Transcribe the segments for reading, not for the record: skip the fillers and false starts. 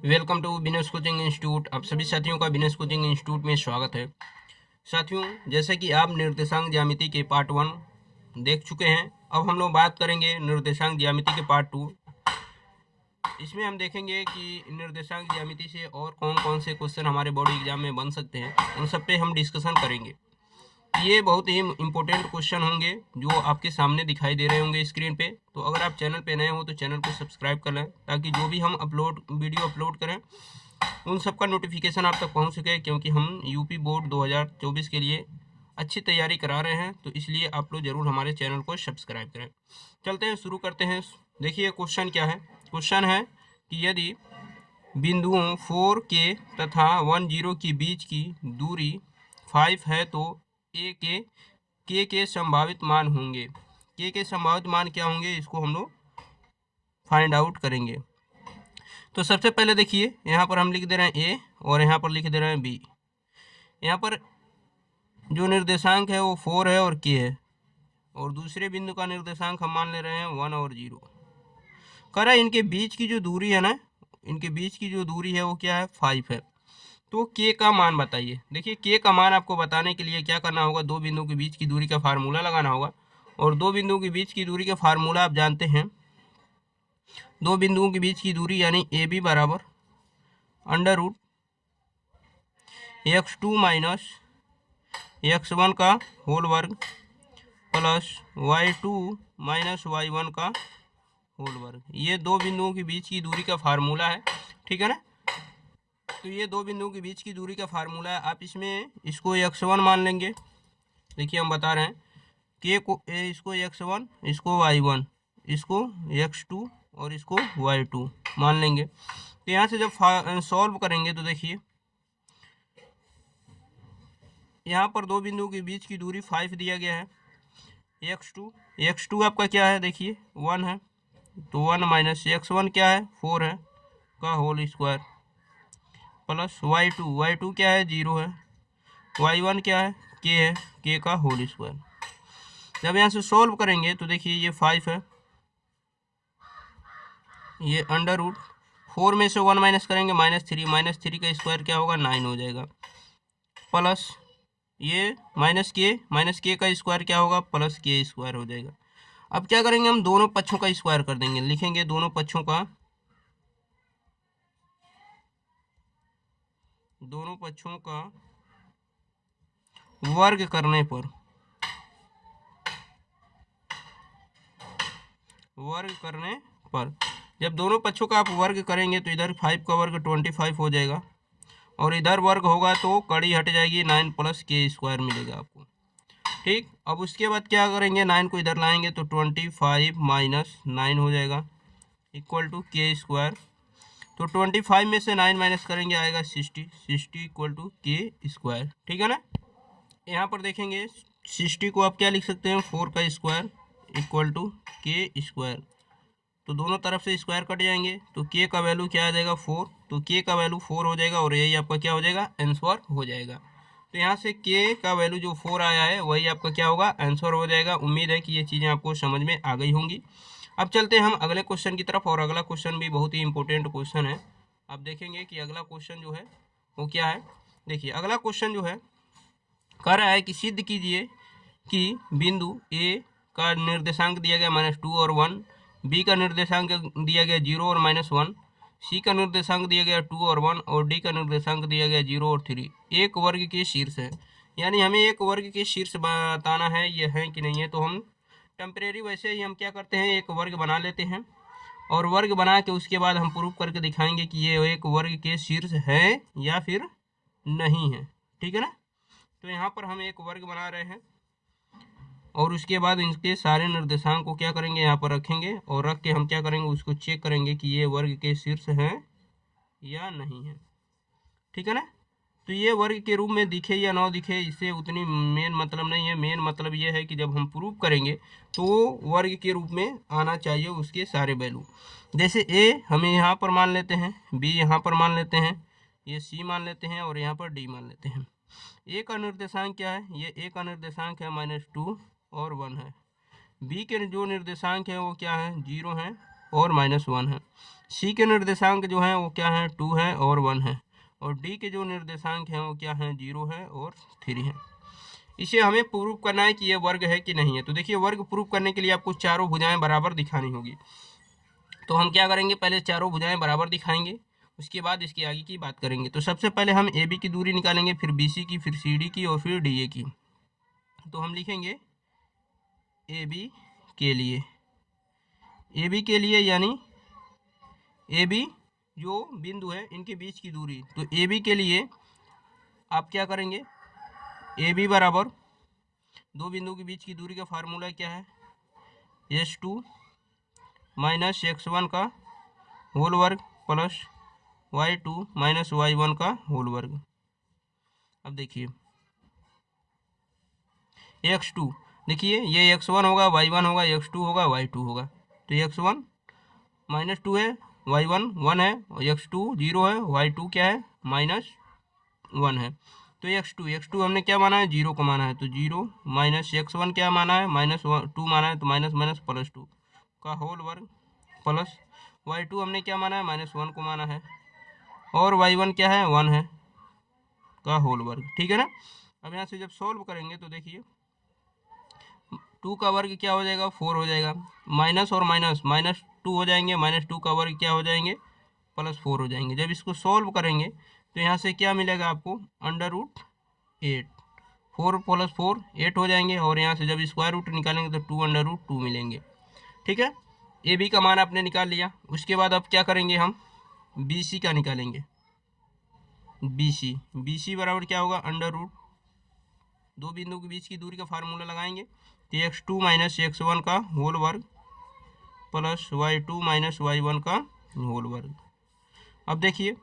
Welcome to business coaching institute. आप सभी साथियों का बिजनेस कोचिंग इंस्टीट्यूट में स्वागत है। साथियों, जैसे कि आप निर्देशांक ज्यामिति के पार्ट 1 देख चुके हैं, अब हम लोग बात करेंगे निर्देशांक ज्यामिति के पार्ट 2। इसमें हम देखेंगे कि निर्देशांक ज्यामिति से और कौन कौन से क्वेश्चन हमारे बोर्ड एग्जाम में बन सकते हैं, उन सब पे हम डिस्कशन करेंगे। ये बहुत ही इंपॉर्टेंट क्वेश्चन होंगे जो आपके सामने दिखाई दे रहे होंगे स्क्रीन पे। तो अगर आप चैनल पे नए हो तो चैनल को सब्सक्राइब कर लें, ताकि जो भी हम वीडियो अपलोड करें उन सब का नोटिफिकेशन आप तक पहुंच सके, क्योंकि हम यूपी बोर्ड 2024 के लिए अच्छी तैयारी करा रहे हैं। तो इसलिए आप लोग जरूर हमारे चैनल को सब्सक्राइब करें। चलते हैं, शुरू करते हैं। देखिए क्वेश्चन क्या है। क्वेश्चन है कि यदि बिंदुओं 4K तथा 10 के बीच की दूरी 5 है तो ए के संभावित मान होंगे। के संभावित मान क्या होंगे, इसको हम लोग फाइंड आउट करेंगे। तो सबसे पहले देखिए, यहाँ पर हम लिख दे रहे हैं ए और यहाँ पर लिख दे रहे हैं बी। यहाँ पर जो निर्देशांक है वो 4 है और के है, और दूसरे बिंदु का निर्देशांक हम मान ले रहे हैं 1 और 0। कह रहा है इनके बीच की जो दूरी है ना, इनके बीच की जो दूरी है वो क्या है, 5 है। तो के का मान बताइए। देखिए के का मान आपको बताने के लिए क्या करना होगा, दो बिंदुओं के बीच की दूरी का फार्मूला लगाना होगा। और दो बिंदुओं के बीच की दूरी का फार्मूला आप जानते हैं, दो बिंदुओं के बीच की दूरी यानी ए बी बराबर under root x2 minus x1 का होल वर्ग प्लस y2 माइनस y1 का होल वर्ग। ये दो बिंदुओं के बीच की दूरी का फार्मूला है, ठीक है ना। तो ये दो बिंदुओं के बीच की दूरी का फार्मूला है। आप इसमें इसको x1 मान लेंगे। देखिए हम बता रहे हैं के को इसको x1, इसको y1, इसको x2 और इसको y2 मान लेंगे। तो यहाँ से जब सॉल्व करेंगे तो देखिए यहाँ पर दो बिंदुओं के बीच की दूरी 5 दिया गया है। x2 आपका क्या है, देखिए 1 है, तो 1 माइनस x1 क्या है, 4 है का होल स्क्वायर प्लस y2 क्या है, 0 है, y1 क्या है, k का होल स्क्वायर। जब यहाँ से सॉल्व करेंगे तो देखिए ये 5 है, ये अंडर रूट 4 में से 1 माइनस करेंगे -3 का स्क्वायर क्या होगा, 9 हो जाएगा, प्लस ये माइनस के का स्क्वायर क्या होगा, प्लस के स्क्वायर हो जाएगा। अब क्या करेंगे, हम दोनों पक्षों का स्क्वायर कर देंगे। लिखेंगे दोनों पक्षों का वर्ग करने पर जब दोनों पक्षों का आप वर्ग करेंगे तो इधर 5 का वर्ग 25 हो जाएगा, और इधर वर्ग होगा तो कड़ी हट जाएगी, 9 प्लस के स्क्वायर मिलेगा आपको। ठीक, अब उसके बाद क्या करेंगे, 9 को इधर लाएंगे तो 25 माइनस 9 हो जाएगा इक्वल टू के स्क्वायर। तो 25 में से 9 माइनस करेंगे आएगा 60 इक्वल टू के स्क्वायर, ठीक है ना। यहाँ पर देखेंगे 60 को आप क्या लिख सकते हैं, 4 का स्क्वायर इक्वल टू के स्क्वायर। तो दोनों तरफ से स्क्वायर कट जाएंगे तो के का वैल्यू क्या आ जाएगा, 4। तो के का वैल्यू 4 हो जाएगा और यही आपका क्या हो जाएगा, आंसर हो जाएगा। तो यहाँ से के का वैल्यू जो 4 आया है वही आपका क्या होगा, आंसर हो जाएगा। उम्मीद है कि ये चीज़ें आपको समझ में आ गई होंगी। अब चलते हैं हम अगले क्वेश्चन की तरफ, और अगला क्वेश्चन भी बहुत ही इंपॉर्टेंट क्वेश्चन है। आप देखेंगे कि अगला क्वेश्चन जो है वो क्या है। देखिए अगला क्वेश्चन जो है कह रहा है कि सिद्ध कीजिए कि बिंदु ए का निर्देशांक दिया गया -2 और 1, बी का निर्देशांक दिया गया 0 और -1, सी का निर्देशांक दिया गया 2 और 1, और डी का निर्देशांक दिया गया 0 और 3 एक वर्ग के शीर्ष है। यानी हमें एक वर्ग के शीर्ष बताना है ये है कि नहीं है। तो हम टेम्परेरी वैसे ही हम क्या करते हैं, एक वर्ग बना लेते हैं, और वर्ग बना के उसके बाद हम प्रूफ करके दिखाएंगे कि ये एक वर्ग के शीर्ष है या फिर नहीं है, ठीक है ना। तो यहाँ पर हम एक वर्ग बना रहे हैं, और उसके बाद इनके सारे निर्देशांक को क्या करेंगे, यहाँ पर रखेंगे, और रख के हम क्या करेंगे, उसको चेक करेंगे कि ये वर्ग के शीर्ष है या नहीं है, ठीक है ना। तो ये वर्ग के रूप में दिखे या ना दिखे, इससे उतनी मेन मतलब नहीं है। मेन मतलब ये है कि जब हम प्रूव करेंगे तो वर्ग के रूप में आना चाहिए उसके सारे वैल्यू। जैसे ए हमें यहाँ पर मान लेते हैं, बी यहाँ पर मान लेते हैं, ये सी मान लेते हैं, और यहाँ पर डी मान लेते हैं। ए का निर्देशांक क्या है, ये ए का निर्देशांक है -2 और 1 है। बी के जो निर्देशांक है वो क्या है, 0 है और -1 है। सी के निर्देशांक जो हैं वो क्या हैं, 2 है और 1 है। और डी के जो निर्देशांक हैं वो क्या हैं, 0 है और 3 है। इसे हमें प्रूव करना है कि ये वर्ग है कि नहीं है। तो देखिए, वर्ग प्रूव करने के लिए आपको चारों भुजाएं बराबर दिखानी होगी। तो हम क्या करेंगे, पहले चारों भुजाएं बराबर दिखाएंगे, उसके बाद इसके आगे की बात करेंगे। तो सबसे पहले हम ए बी की दूरी निकालेंगे, फिर बी सी की, फिर सी डी की और फिर डी ए की। तो हम लिखेंगे ए बी के लिए, ए बी के लिए यानी ए बी जो बिंदु है इनके बीच की दूरी। तो ए बी के लिए आप क्या करेंगे, ए बी बराबर दो बिंदु के बीच की दूरी का फार्मूला क्या है, S2 माइनस x1 का होल वर्ग प्लस y2 माइनस y1 का होल वर्ग। अब देखिए x2, देखिए ये x1 होगा, y1 होगा, x2 होगा, y2 होगा। तो x1 -2 है, y1 1 है, x2 0 है, y2 क्या है -1 है। तो x2 हमने क्या माना है, 0 को माना है। तो 0 माइनस x1 क्या माना है, -2 माना है। तो माइनस माइनस प्लस 2 का होल वर्ग प्लस y2 हमने क्या माना है, -1 को माना है। और y1 क्या है, 1 है का होल वर्ग। ठीक है ना। अब यहाँ से जब सॉल्व करेंगे तो देखिए 2 का वर्ग क्या हो जाएगा, 4 हो जाएगा। माइनस और माइनस -2 हो जाएंगे, -2 का वर्ग क्या हो जाएंगे, +4 हो जाएंगे। जब इसको सॉल्व करेंगे तो यहाँ से क्या मिलेगा आपको, √8। 4 + 4 8 हो जाएंगे। और यहाँ से जब स्क्वायर रूट निकालेंगे तो 2√2 मिलेंगे। ठीक है, ए बी का मान आपने निकाल लिया। उसके बाद अब क्या करेंगे, हम बी सी का निकालेंगे। बी सी बराबर क्या होगा, √ दो बिंदु के बीच की दूरी का फार्मूला लगाएंगे। तो x2 माइनस x1 का होल वर्ग प्लस y2 माइनस y1 का होल वर्ग। अब देखिए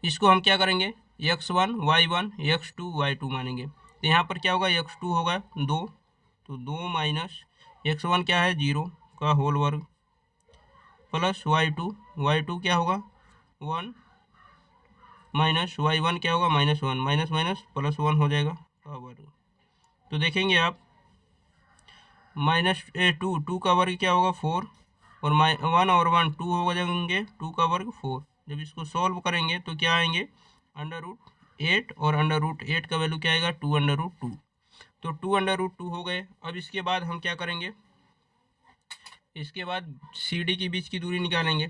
इसको हम क्या करेंगे, x1 y1 x2 y2 मानेंगे। तो यहाँ पर क्या होगा, x2 होगा 2, तो 2 माइनस x1 क्या है 0 का होल वर्ग प्लस y2 क्या होगा 1 माइनस y1 क्या होगा -1, माइनस माइनस +1 हो जाएगा का वर्ग। तो देखेंगे आप -2 का वर्ग क्या होगा 4 और 1 और 1 2 हो जाएंगे, 2 का वर्ग 4। जब इसको सॉल्व करेंगे तो क्या आएंगे, √8 और √8 का वैल्यू क्या आएगा 2√2। तो 2√2 हो गए। अब इसके बाद हम क्या करेंगे, इसके बाद सी डी के बीच की दूरी निकालेंगे।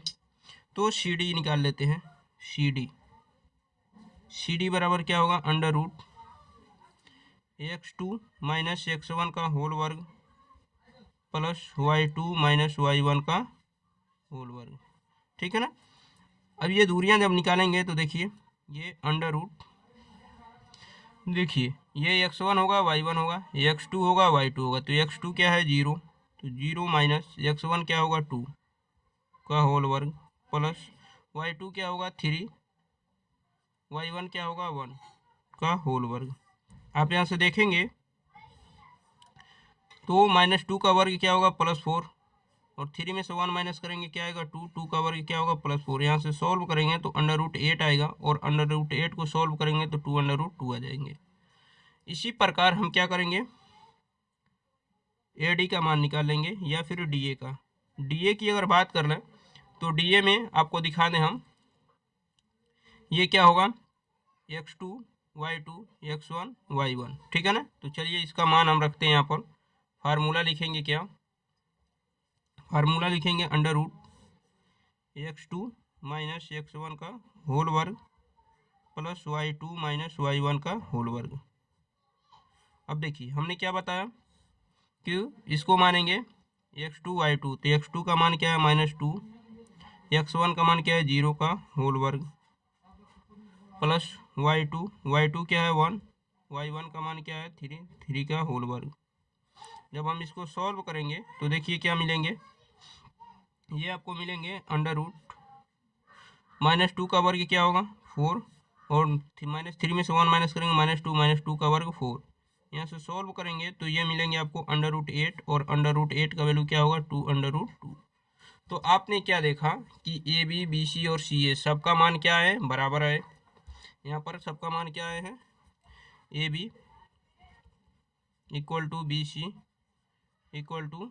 तो सी डी निकाल लेते हैं। सी डी बराबर क्या होगा, √x2 माइनस x1 का होल वर्ग प्लस y2 माइनस y1 का होल वर्ग। ठीक है ना। अब ये दूरियां जब निकालेंगे तो देखिए ये देखिए ये x1 होगा, y1 होगा, x2 होगा, y2 होगा। तो x2 क्या है 0, तो 0 माइनस x1 क्या होगा 2 का होल वर्ग प्लस y2 क्या होगा 3, y1 क्या होगा 1 का होल वर्ग। आप यहाँ से देखेंगे तो -2 का वर्ग क्या होगा +4 और 3 में से 1 माइनस करेंगे क्या आएगा 2, 2 का वर्ग क्या होगा +4। यहाँ से सॉल्व करेंगे तो √8 आएगा और √8 को सॉल्व करेंगे तो 2√2 आ जाएंगे। इसी प्रकार हम क्या करेंगे, ए डी का मान निकाल लेंगे या फिर डी ए का। डी ए की अगर बात कर लें तो डी ए में आपको दिखा दें हम, ये क्या होगा x2 y2 x1 y1। ठीक है ना। तो चलिए इसका मान हम रखते हैं यहाँ पर। फार्मूला लिखेंगे क्या, फार्मूला लिखेंगे √x2 माइनस x1 का होल वर्ग प्लस y2 माइनस y1 का होल वर्ग। अब देखिए हमने क्या बताया कि इसको मानेंगे x2 y2। तो x2 का मान क्या है -2, x1 का मान क्या है 0 का होल वर्ग प्लस y2 क्या है 1, y1 का मान क्या है 3 का होल वर्ग। जब हम इसको सॉल्व करेंगे तो देखिए क्या मिलेंगे, ये आपको मिलेंगे -2 का वर्ग क्या होगा 4 और -3 में से 1 माइनस करेंगे -2 का वर्ग 4। यहाँ से सॉल्व करेंगे तो ये मिलेंगे आपको √8 और √8 का वैल्यू क्या होगा 2√2। तो आपने क्या देखा कि ए बी बी सी और सी ए सबका मान क्या है, बराबर है। यहाँ पर सबका मान क्या है, A B equal to B C equal to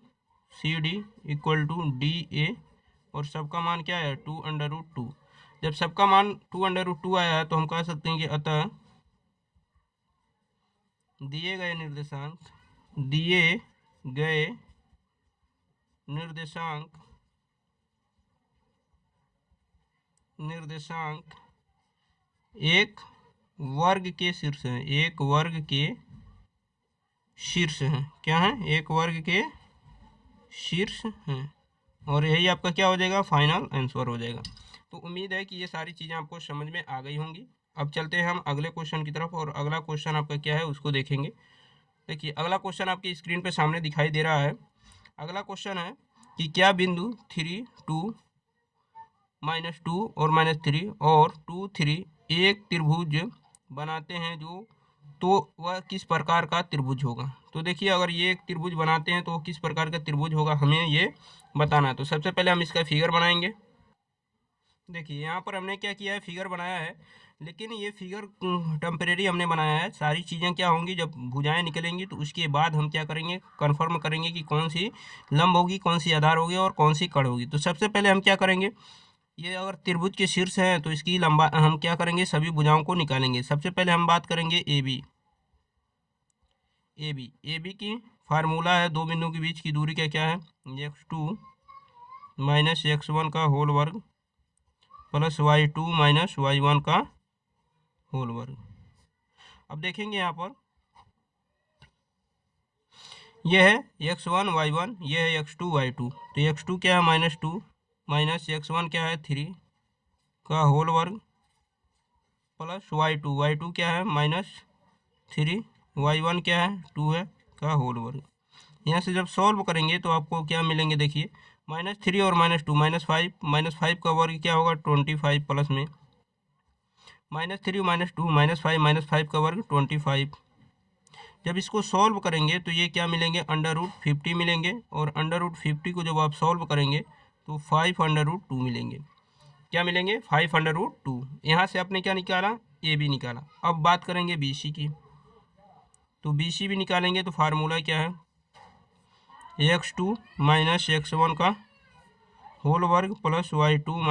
CD equal to DA और सबका मान क्या है 2√2। जब सबका मान 2√2 आया है तो हम कह सकते हैं कि अतः दिए गए निर्देशांक एक वर्ग के शीर्ष हैं, एक वर्ग के शीर्ष हैं। क्या है? एक वर्ग के शीर्ष हैं। और यही आपका क्या हो जाएगा? फाइनल आंसर हो जाएगा। तो उम्मीद है कि ये सारी चीज़ें आपको समझ में आ गई होंगी। अब चलते हैं हम अगले क्वेश्चन की तरफ, और अगला क्वेश्चन आपका क्या है उसको देखेंगे। देखिए अगला क्वेश्चन आपकी स्क्रीन पे सामने दिखाई दे रहा है। अगला क्वेश्चन है कि क्या बिंदु 3, 2, -2 और -3 और 2, 3 एक त्रिभुज बनाते हैं जो, तो वह किस प्रकार का त्रिभुज होगा। तो देखिए अगर ये एक त्रिभुज बनाते हैं तो किस प्रकार का त्रिभुज होगा हमें ये बताना है। तो सबसे पहले हम इसका फिगर बनाएंगे। देखिए यहाँ पर हमने क्या किया है, फिगर बनाया है, लेकिन ये फिगर टेम्परेरी हमने बनाया है। सारी चीज़ें क्या होंगी, जब भुजाएं निकलेंगी तो उसके बाद हम क्या करेंगे, कंफर्म करेंगे कि कौन सी लंब होगी, कौन सी आधार होगी और कौन सी कड़ होगी। तो सबसे पहले हम क्या करेंगे, ये अगर त्रिभुज के शीर्ष है तो इसकी लंबा हम क्या करेंगे, सभी भुजाओं को निकालेंगे। सबसे पहले हम बात करेंगे ए बी की फार्मूला है, दो बिंदुओं के बीच की दूरी का क्या है, x2 - x1 का होल वर्ग प्लस y2 - y1 का होल वर्ग। अब देखेंगे यहाँ पर यह है x1 y1, यह है x2 y2। तो x2 क्या है -2 माइनस x1 क्या है 3 का होल वर्ग प्लस y2 क्या है -3, y1 क्या है 2 है का होल वर्ग। यहाँ से जब सॉल्व करेंगे तो आपको क्या मिलेंगे, देखिए -3 और -2 -5 का वर्ग क्या होगा 25 प्लस में -3 -2 -5 का वर्ग 25। जब इसको सॉल्व करेंगे तो ये क्या मिलेंगे, √50 मिलेंगे, और √50 को जब आप सॉल्व करेंगे तो 5√2 मिलेंगे। क्या मिलेंगे, 5√2। यहाँ से आपने क्या निकाला, ए बी निकाला। अब बात करेंगे BC की। तो BC भी निकालेंगे तो फार्मूला क्या है, x2 - x1 का होल वर्ग प्लस y2 -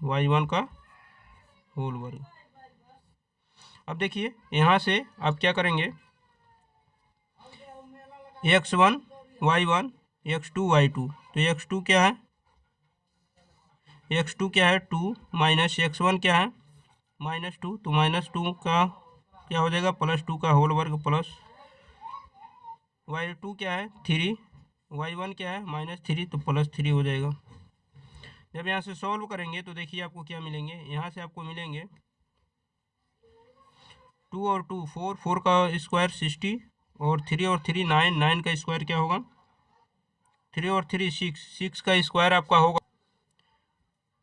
y1 का होल वर्ग। अब देखिए यहाँ से आप क्या करेंगे, x1 y1 x2 y2। तो x2 क्या है, x2 क्या है 2 माइनस x1 क्या है -2। तो -2 का क्या हो जाएगा, +2 का होल वर्ग प्लस y2 क्या है 3, y1 क्या है -3, तो +3 हो जाएगा। जब यहाँ से सॉल्व करेंगे तो देखिए आपको क्या मिलेंगे, यहाँ से आपको मिलेंगे 2 और 2 4, 4 का स्क्वायर 60 और 3 और 3 9, 9 का स्क्वायर क्या होगा 3 और 3 6, 6 का स्क्वायर आपका होगा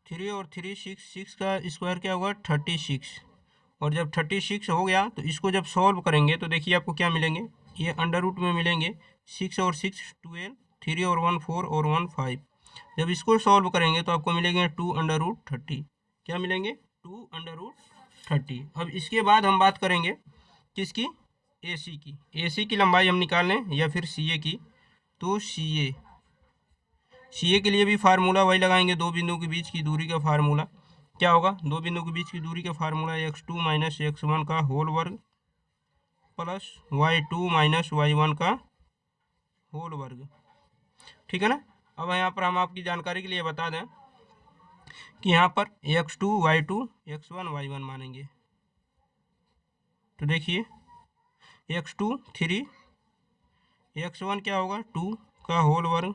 3 और 3 6, 6 का स्क्वायर क्या होगा 36। और जब 36 हो गया तो इसको जब सॉल्व करेंगे तो देखिए आपको क्या मिलेंगे, ये अंडर रूट में मिलेंगे 6 और 6 12, 3 और 1 4 और 1 5। जब इसको सॉल्व करेंगे तो आपको मिलेंगे 2√30। क्या मिलेंगे, 2√30। अब इसके बाद हम बात करेंगे किसकी, AC की लंबाई हम निकाल लें या फिर CA की। तो CA के लिए भी फार्मूला वही लगाएंगे, दो बिंदुओं के बीच की दूरी का फार्मूला क्या होगा, दो बिंदुओं के बीच की दूरी का फार्मूला x2 - x1 का होल वर्ग प्लस y2 - y1 का होल वर्ग। ठीक है ना। अब यहाँ पर हम आपकी जानकारी के लिए बता दें कि यहाँ पर x2 y2 x1 y1 मानेंगे। तो देखिए x2 3, x1 क्या होगा 2 का होल वर्ग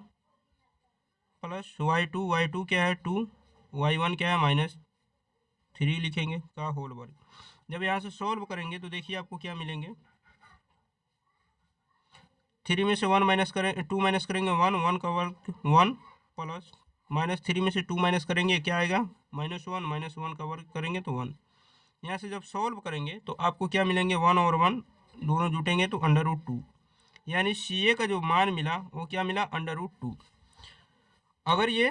प्लस y2 क्या है 2, y1 क्या है -3 लिखेंगे का होल वर्ग। जब यहाँ से सॉल्व करेंगे तो देखिए आपको क्या मिलेंगे, 3 में से 1 माइनस करें 2 माइनस करेंगे 1, 1 का वर्ग 1 प्लस -3 में से 2 माइनस करेंगे क्या आएगा -1, -1 का वर्ग करेंगे तो 1। यहाँ से जब सॉल्व करेंगे तो आपको क्या मिलेंगे, 1 और 1 दोनों जुटेंगे तो √2। यानी CA का जो मान मिला वो क्या मिला, √2। अगर ये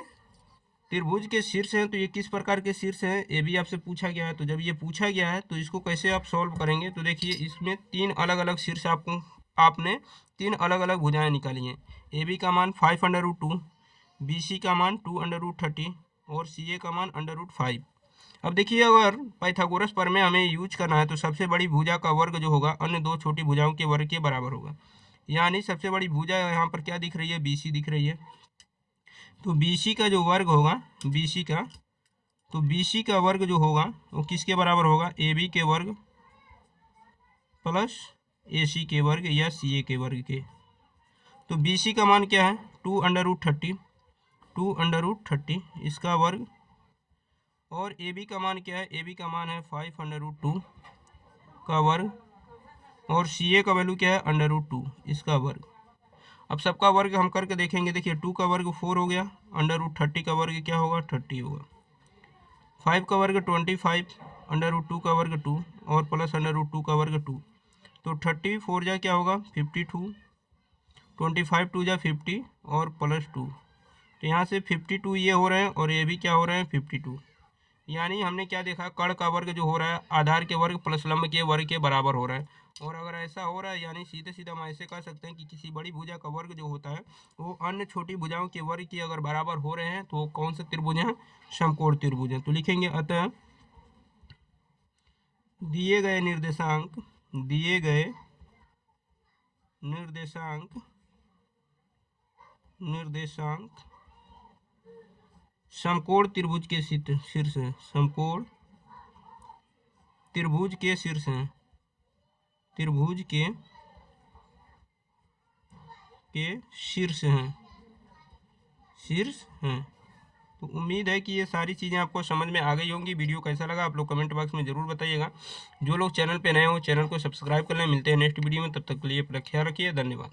त्रिभुज के शीर्ष हैं तो ये किस प्रकार के शीर्ष हैं, ये भी आपसे पूछा गया है। तो जब ये पूछा गया है तो इसको कैसे आप सॉल्व करेंगे, तो देखिए इसमें 3 अलग अलग शीर्ष आपको आपने 3 अलग अलग भुजाएं निकाली हैं। ए बी का मान 5√2, बी सी का मान 2√30 और सी ए का मान √5। अब देखिए, अगर पाइथागोरस प्रमेय हमें यूज करना है तो सबसे बड़ी भुजा का वर्ग जो होगा अन्य दो छोटी भुजाओं के वर्ग के बराबर होगा। यानी सबसे बड़ी भुजा यहाँ पर क्या दिख रही है, बी सी दिख रही है। तो बी सी का जो वर्ग होगा, बी सी का वर्ग जो होगा वो किसके बराबर होगा, ए बी के वर्ग प्लस ए सी के वर्ग या सी ए के वर्ग के। तो बी सी का मान क्या है, 2√30 इसका वर्ग, और ए बी का मान क्या है, ए बी का मान है 5√2 का वर्ग, और सी ए का वैल्यू क्या है, √2 इसका वर्ग। अब सबका वर्ग हम करके देखेंगे। देखिए 2 का वर्ग 4 हो गया, √30 का वर्ग क्या होगा, 30 होगा, 5 का वर्ग 25, √2 का वर्ग 2 और प्लस √2 का वर्ग 2। तो 34 जा क्या होगा, 52, 25 2 जा 50 और प्लस 2। तो यहाँ से 52 ये हो रहे हैं और ये भी क्या हो रहे हैं, 52। यानी हमने क्या देखा, कर्ण का वर्ग जो हो रहा है आधार के वर्ग प्लस लंब के वर्ग के बराबर हो रहा है। और अगर ऐसा हो रहा है यानी सीधे सीधे हम ऐसे कह सकते हैं कि किसी बड़ी भुजा का वर्ग जो होता है वो अन्य छोटी भुजाओं के वर्ग के अगर बराबर हो रहे हैं तो वो कौन से त्रिभुज हैं, समकोण त्रिभुज हैं। तो लिखेंगे अतः दिए गए निर्देशांक समकोण त्रिभुज के शीर्ष हैं, समकोण त्रिभुज के शीर्ष हैं, त्रिभुज के शीर्ष हैं। तो उम्मीद है कि ये सारी चीज़ें आपको समझ में आ गई होंगी। वीडियो कैसा लगा आप लोग कमेंट बॉक्स में ज़रूर बताइएगा। जो लोग चैनल पे नए हो चैनल को सब्सक्राइब कर लें। मिलते हैं नेक्स्ट वीडियो में, तब तक के लिए अपना ख्याल रखिए। धन्यवाद।